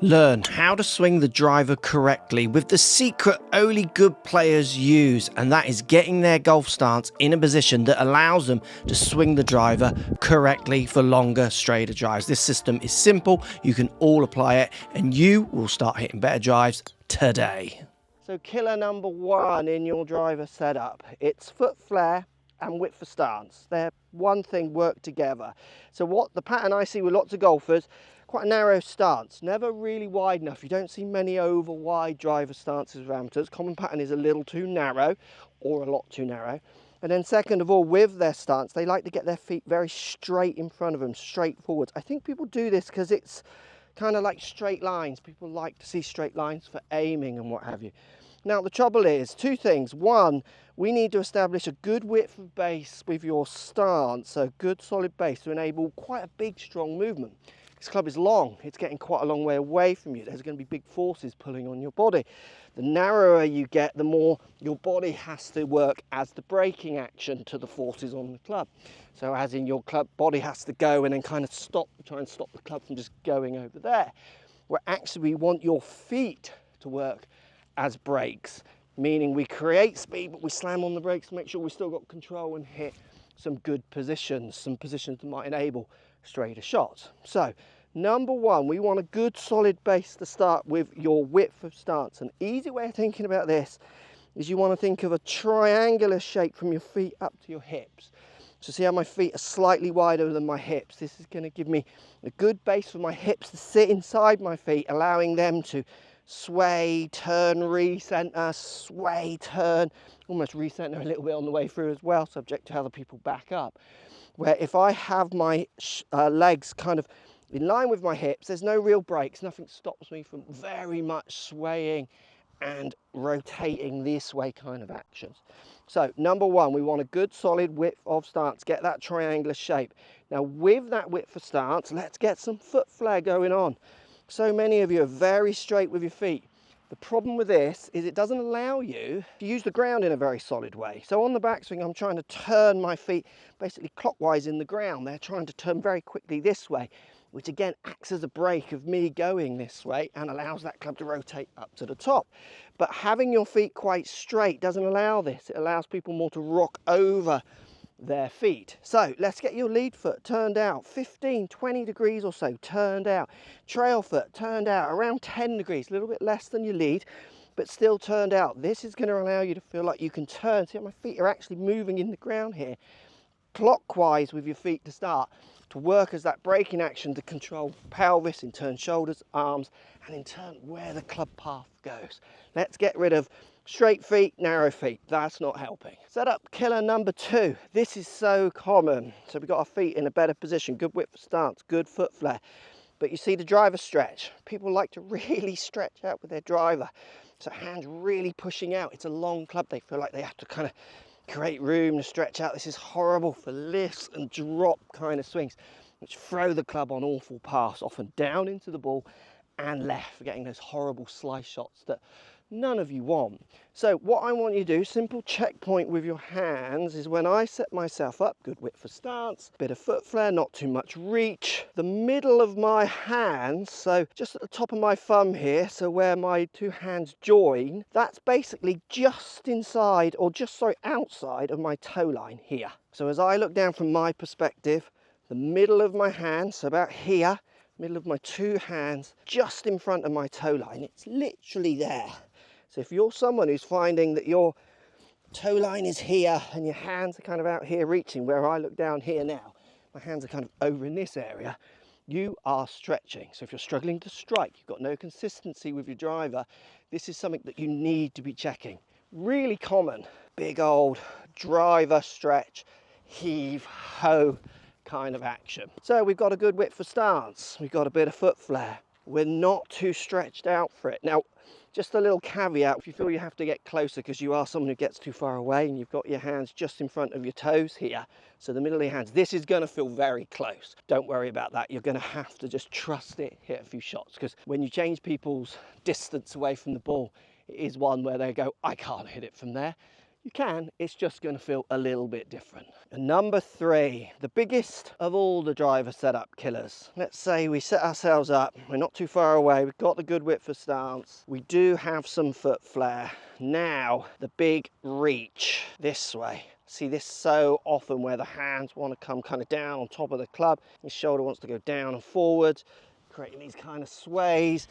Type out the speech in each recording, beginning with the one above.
Learn how to swing the driver correctly with the secret only good players use, and that is getting their golf stance in a position that allows them to swing the driver correctly for longer, straighter drives. This system is simple, you can all apply it, and you will start hitting better drives today. So killer number one in your driver setup, it's foot flare and width for stance. They're one thing, work together. So what the pattern I see with lots of golfers, quite a narrow stance, never really wide enough. You don't see many over wide driver stances with amateurs. Common pattern is a little too narrow or a lot too narrow. And then second of all, with their stance, they like to get their feet very straight in front of them, straight forwards. I think people do this because it's kind of like straight lines. People like to see straight lines for aiming and what have you. Now the trouble is, two things. One, we need to establish a good width of base with your stance, a good solid base to enable quite a big strong movement. This club is long, it's getting quite a long way away from you. There's going to be big forces pulling on your body. The narrower you get, the more your body has to work as the braking action to the forces on the club. So as in your club body has to go and then kind of try and stop the club from just going over there. Where actually we want your feet to work as brakes, meaning we create speed but we slam on the brakes to make sure we still got control and hit some good positions, some positions that might enable straighter shots. So number one, we want a good solid base to start with your width of stance. An easy way of thinking about this is you want to think of a triangular shape from your feet up to your hips. So see how my feet are slightly wider than my hips. This is going to give me a good base for my hips to sit inside my feet, allowing them to sway, turn, recenter, sway, turn, almost recenter a little bit on the way through as well, subject to other people back up. Where if I have my legs kind of in line with my hips, there's no real brakes, nothing stops me from very much swaying and rotating this way kind of actions. So number one, we want a good solid width of stance, get that triangular shape. Now with that width of stance, let's get some foot flare going on. So many of you are very straight with your feet. The problem with this is it doesn't allow you to use the ground in a very solid way. So on the backswing, I'm trying to turn my feet basically clockwise in the ground. They're trying to turn very quickly this way, which again acts as a brake of me going this way and allows that club to rotate up to the top. But having your feet quite straight doesn't allow this. It allows people more to rock over their feet. So let's get your lead foot turned out 15, 20 degrees or so turned out. Trail foot turned out around 10 degrees, a little bit less than your lead, but still turned out. This is going to allow you to feel like you can turn. See how my feet are actually moving in the ground here, clockwise with your feet to start, to work as that braking action to control pelvis, in turn shoulders, arms, and in turn where the club path goes. Let's get rid of straight feet, narrow feet. That's not helping. Set up killer number two. This is so common. So we've got our feet in a better position, good width of stance, good foot flare. But you see the driver stretch. People like to really stretch out with their driver. So hands really pushing out. It's a long club. They feel like they have to kind of create room to stretch out. This is horrible for lifts and drop kind of swings, which throw the club on awful paths, often down into the ball and left, for getting those horrible slice shots that none of you want. So what I want you to do, simple checkpoint with your hands, is when I set myself up, good width for stance, bit of foot flare, not too much reach, the middle of my hands, so just at the top of my thumb here, so where my two hands join, that's basically just inside, or just, sorry, outside of my toe line here. So as I look down from my perspective, the middle of my hands, so about here, middle of my two hands, just in front of my toe line, it's literally there. So if you're someone who's finding that your toe line is here and your hands are kind of out here reaching, where I look down here now, my hands are kind of over in this area, you are stretching. So if you're struggling to strike, you've got no consistency with your driver, this is something that you need to be checking. Really common, big old driver stretch, heave, ho kind of action. So we've got a good width for stance, we've got a bit of foot flare, we're not too stretched out for it. Now, just a little caveat, if you feel you have to get closer because you are someone who gets too far away and you've got your hands just in front of your toes here, so the middle of your hands, this is going to feel very close. Don't worry about that. You're going to have to just trust it, hit a few shots, because when you change people's distance away from the ball, it is one where they go, I can't hit it from there. You can, it's just going to feel a little bit different. And number 3, the biggest of all the driver setup killers. Let's say we set ourselves up, we're not too far away, we've got the good width for stance, we do have some foot flare. Now, the big reach this way. See this so often where the hands want to come kind of down on top of the club, your shoulder wants to go down and forward, creating these kind of sways,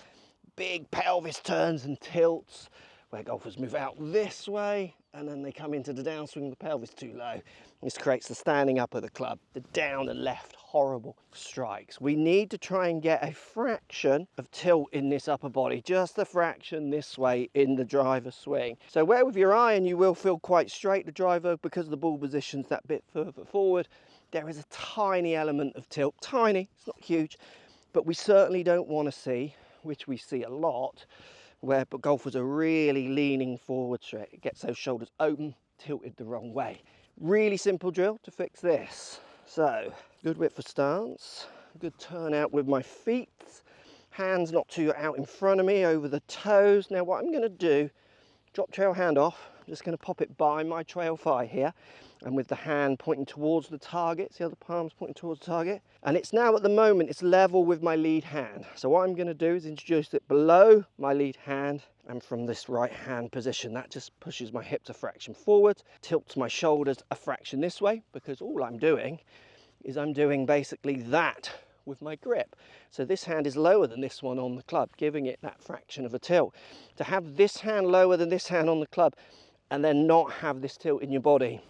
big pelvis turns and tilts, where golfers move out this way and then they come into the downswing, the pelvis too low. This creates the standing up of the club, the down and left horrible strikes. We need to try and get a fraction of tilt in this upper body, just a fraction this way in the driver swing. So where with your iron you will feel quite straight, the driver, because the ball position's that bit further forward, there is a tiny element of tilt, tiny, it's not huge, but we certainly don't want to see, which we see a lot, where golfers are really leaning forward straight. It gets those shoulders open, tilted the wrong way. Really simple drill to fix this. So, good width for stance, good turnout with my feet, hands not too out in front of me, over the toes. Now what I'm going to do, drop trail hand off, I'm just going to pop it by my trail thigh here, and with the hand pointing towards the target, see how the palm's pointing towards the target? And it's now at the moment, it's level with my lead hand. So what I'm going to do is introduce it below my lead hand, and from this right hand position, that just pushes my hips a fraction forward, tilts my shoulders a fraction this way, because all I'm doing is I'm doing basically that with my grip. So this hand is lower than this one on the club, giving it that fraction of a tilt. To have this hand lower than this hand on the club and then not have this tilt in your body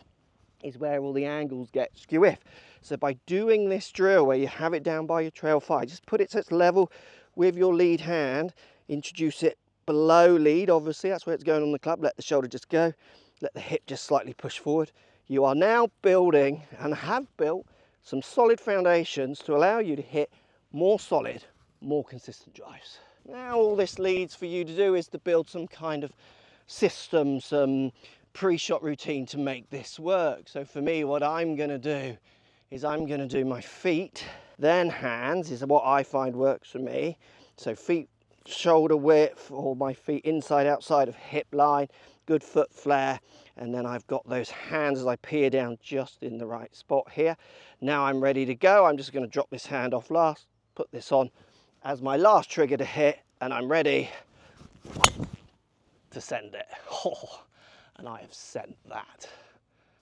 is where all the angles get skew-if. So by doing this drill where you have it down by your trail thigh, just put it so it's level with your lead hand, introduce it below lead, obviously that's where it's going on the club, let the shoulder just go, let the hip just slightly push forward. You are now building and have built some solid foundations to allow you to hit more solid, more consistent drives. Now all this leads for you to do is to build some kind of system, some pre-shot routine to make this work. So for me, what I'm going to do is I'm going to do my feet, then hands is what I find works for me. So feet shoulder width, or my feet inside outside of hip line, good foot flare, and then I've got those hands as I peer down just in the right spot here. Now I'm ready to go. I'm just going to drop this hand off last, put this on as my last trigger to hit, and I'm ready to send it. Oh, and I have sent that.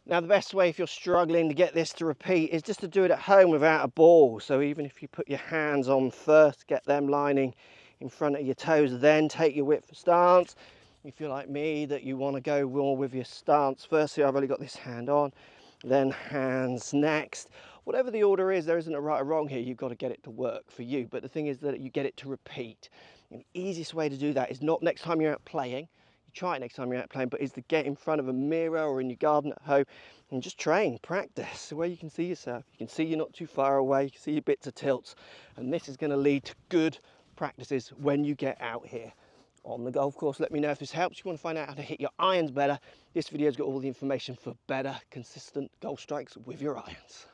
Now the best way if you're struggling to get this to repeat is just to do it at home without a ball. So even if you put your hands on first, get them lining in front of your toes, then take your width for stance. If you're like me, that you want to go more with your stance first, so I've only got this hand on, then hands next. Whatever the order is, there isn't a right or wrong here. You've got to get it to work for you. But the thing is that you get it to repeat. And the easiest way to do that is not next time you're out playing. You try it next time you're out playing, but is to get in front of a mirror or in your garden at home and just train, practice, where you can see yourself. You can see you're not too far away. You can see your bits of tilts. And this is going to lead to good practices when you get out here on the golf course. Let me know if this helps. You want to find out how to hit your irons better. This video's got all the information for better, consistent golf strikes with your irons.